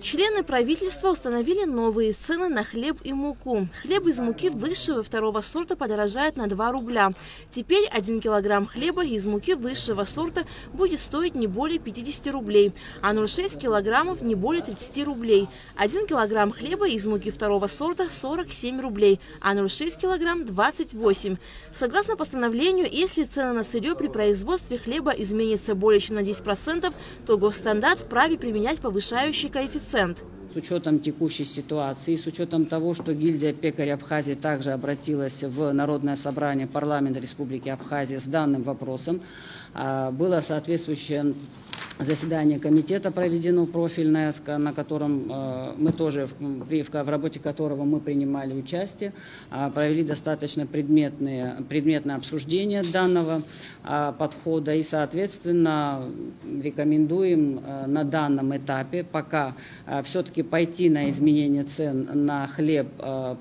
Члены правительства установили новые цены на хлеб и муку. Хлеб из муки высшего и второго сорта подорожает на 2 рубля. Теперь 1 килограмм хлеба из муки высшего сорта будет стоить не более 50 рублей, а 0,6 килограммов не более 30 рублей. 1 килограмм хлеба из муки второго сорта 47 рублей, а 0,6 килограмм 28. Согласно постановлению, если цены на сырье при производстве хлеба изменятся более чем на 10%, то Госстандарт вправе применять повышающий коэффициент. С учетом текущей ситуации, с учетом того, что гильдия пекарей Абхазии также обратилась в Народное собрание парламента Республики Абхазия с данным вопросом, было соответствующее заседание комитета проведено профильное, на котором мы тоже, в работе которого мы принимали участие, провели достаточно предметное обсуждение данного подхода и, соответственно, рекомендуем на данном этапе пока все-таки пойти на изменение цен на хлеб.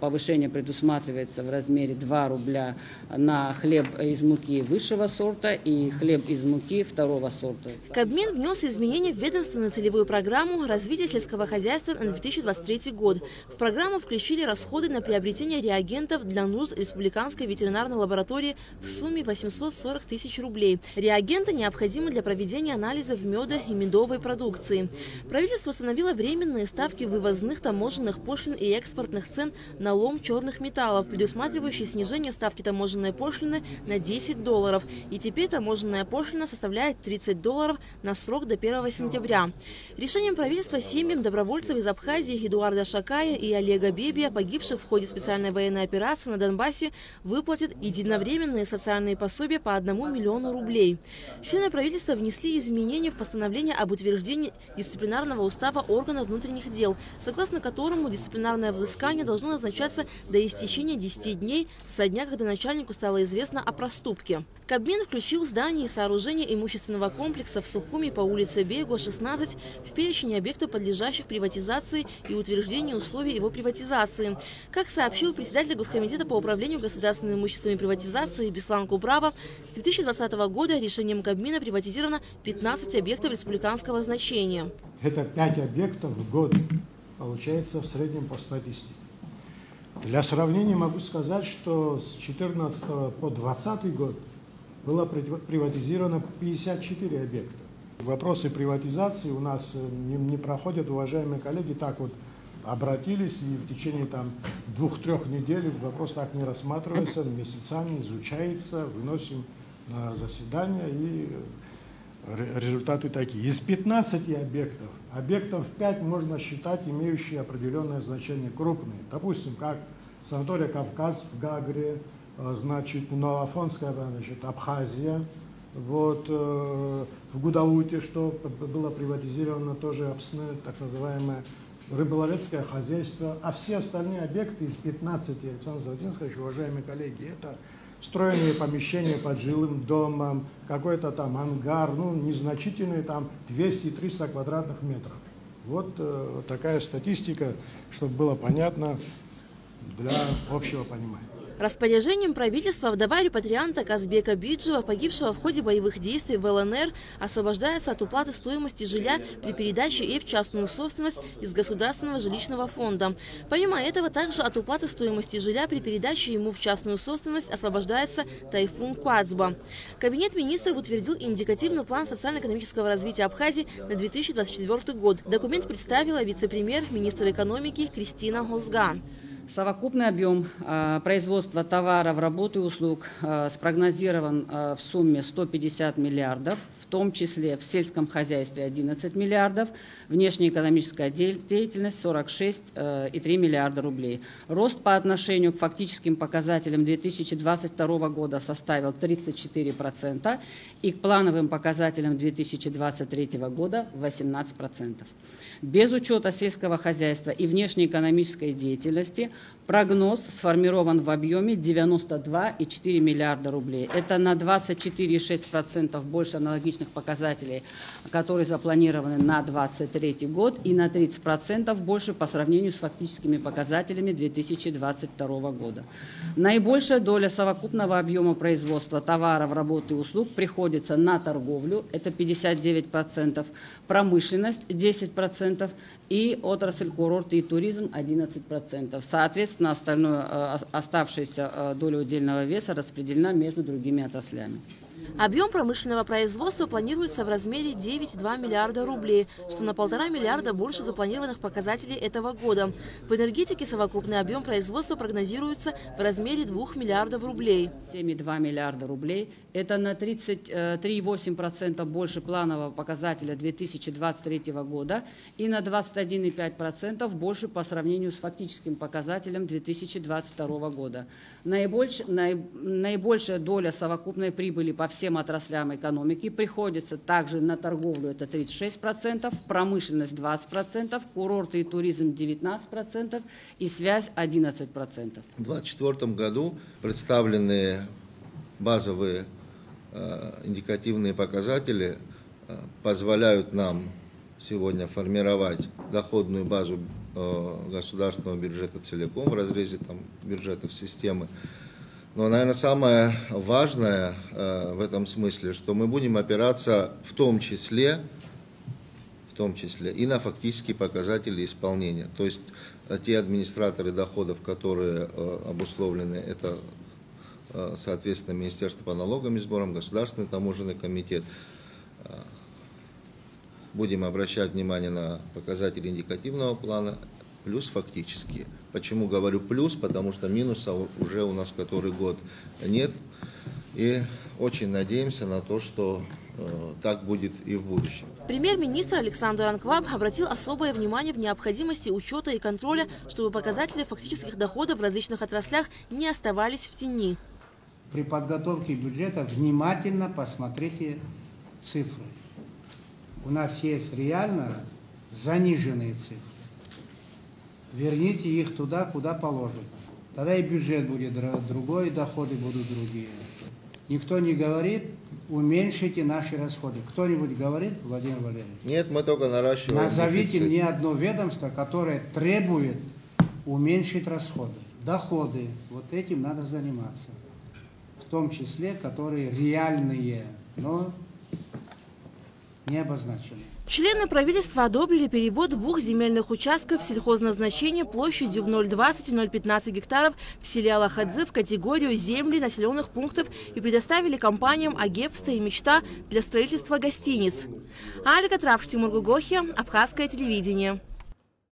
Повышение предусматривается в размере 2 рубля на хлеб из муки высшего сорта и хлеб из муки второго сорта. Кабмин внес изменения в ведомственную целевую программу развития сельского хозяйства на 2023 год. В программу включили расходы на приобретение реагентов для нужд Республиканской ветеринарной лаборатории в сумме 840 тысяч рублей. Реагенты необходимы для проведения анализов меда и медовой продукции. Правительство установило временные ставки вывозных таможенных пошлин и экспортных цен на лом черных металлов, предусматривающие снижение ставки таможенной пошлины на $10. И теперь таможенная пошлина составляет $30 на срок до 1 сентября. Решением правительства семьям добровольцев из Абхазии Эдуарда Шакая и Олега Бебия, погибших в ходе специальной военной операции на Донбассе, выплатят единовременные социальные пособия по 1 миллиону рублей. Члены правительства внесли изменения в постановление об утверждении дисциплинарного устава органов внутренних дел, согласно которому дисциплинарное взыскание должно назначаться до истечения 10 дней со дня, когда начальнику стало известно о проступке. Кабмин включил здание и сооружение имущественного комплекса в Сухуми по улице Бейго, 16 в перечень объектов, подлежащих приватизации и утверждению условий его приватизации. Как сообщил председатель Госкомитета по управлению государственным имуществом и приватизации Беслан Кубрава, с 2020 года решением Кабмина приватизировано 15 объектов республиканского значения. Это 5 объектов в год, получается в среднем по статистике. Для сравнения могу сказать, что с 2014 по 2020 год было приватизировано 54 объекта. Вопросы приватизации у нас не проходят, уважаемые коллеги, так вот обратились, и в течение 2-3 недель вопрос так не рассматривается, месяцами изучается, выносим на заседание, и результаты такие. Из 15 объектов 5 можно считать имеющие определенное значение, крупные. Допустим, как санатория «Кавказ» в Гагре, значит, Новоафонская, значит, Абхазия, вот, в Гудауте, что было приватизировано тоже так называемое рыболовецкое хозяйство, а все остальные объекты из 15, Александр Владимирович, уважаемые коллеги, это строение помещения под жилым домом, какой-то там ангар, ну, незначительные, там 200-300 квадратных метров. Вот такая статистика, чтобы было понятно для общего понимания. Распоряжением правительства вдова репатрианта Казбека Биджева, погибшего в ходе боевых действий в ЛНР, освобождается от уплаты стоимости жилья при передаче ей в частную собственность из Государственного жилищного фонда. Помимо этого, также от уплаты стоимости жилья при передаче ему в частную собственность освобождается Тайфун Куацба. Кабинет министров утвердил индикативный план социально-экономического развития Абхазии на 2024 год. Документ представила вице-премьер, министр экономики Кристина Гозган. Совокупный объем производства товаров, работ и услуг спрогнозирован в сумме 150 миллиардов, в том числе в сельском хозяйстве 11 миллиардов, внешнеэкономическая деятельность 46,3 миллиарда рублей. Рост по отношению к фактическим показателям 2022 года составил 34% и к плановым показателям 2023 года 18%. Без учета сельского хозяйства и внешнеэкономической деятельности прогноз сформирован в объеме 92,4 миллиарда рублей. Это на 24,6% больше аналогичного различных показателей, которые запланированы на 2023 год, и на 30% больше по сравнению с фактическими показателями 2022 года. Наибольшая доля совокупного объема производства товаров, работ и услуг приходится на торговлю, это 59%, промышленность 10% и отрасль курорты и туризм 11%. Соответственно, оставшаяся доля удельного веса распределена между другими отраслями. Объем промышленного производства планируется в размере 9,2 миллиарда рублей, что на 1,5 миллиарда больше запланированных показателей этого года. В энергетике совокупный объем производства прогнозируется в размере 2 миллиардов рублей. 7,2 миллиарда рублей – это на 33,8% больше планового показателя 2023 года и на 21,5% больше по сравнению с фактическим показателем 2022 года. Наибольшая доля совокупной прибыли по всем отраслям экономики приходится также на торговлю, это 36%, промышленность 20%, курорты и туризм 19% и связь 11%. В 2024 году представленные базовые индикативные показатели позволяют нам сегодня формировать доходную базу государственного бюджета целиком в разрезе бюджетов системы. Но, наверное, самое важное в этом смысле, что мы будем опираться в том числе и на фактические показатели исполнения. То есть те администраторы доходов, которые обусловлены, это, соответственно, Министерство по налогам и сборам, Государственный таможенный комитет. Будем обращать внимание на показатели индикативного плана, плюс фактические. Почему говорю плюс? Потому что минуса уже у нас который год нет. И очень надеемся на то, что так будет и в будущем. Премьер-министр Александр Анкваб обратил особое внимание в необходимости учета и контроля, чтобы показатели фактических доходов в различных отраслях не оставались в тени. При подготовке бюджета внимательно посмотрите цифры. У нас есть реально заниженные цифры. Верните их туда, куда положено. Тогда и бюджет будет другой, и доходы будут другие. Никто не говорит, уменьшите наши расходы. Кто-нибудь говорит, Владимир Валерьевич? Нет, мы только наращиваем Назовите дефицит. мне одно ведомство, которое требует уменьшить расходы. Доходы, вот этим надо заниматься. В том числе, которые реальные, но не обозначены. Члены правительства одобрили перевод 2 земельных участков сельхозназначения площадью в 0,20 и 0,15 гектаров в селе Алахадзе в категорию земли населенных пунктов и предоставили компаниям Агепста и Мечта для строительства гостиниц. Альга Трапшти, Мургугохи, Абхазское телевидение.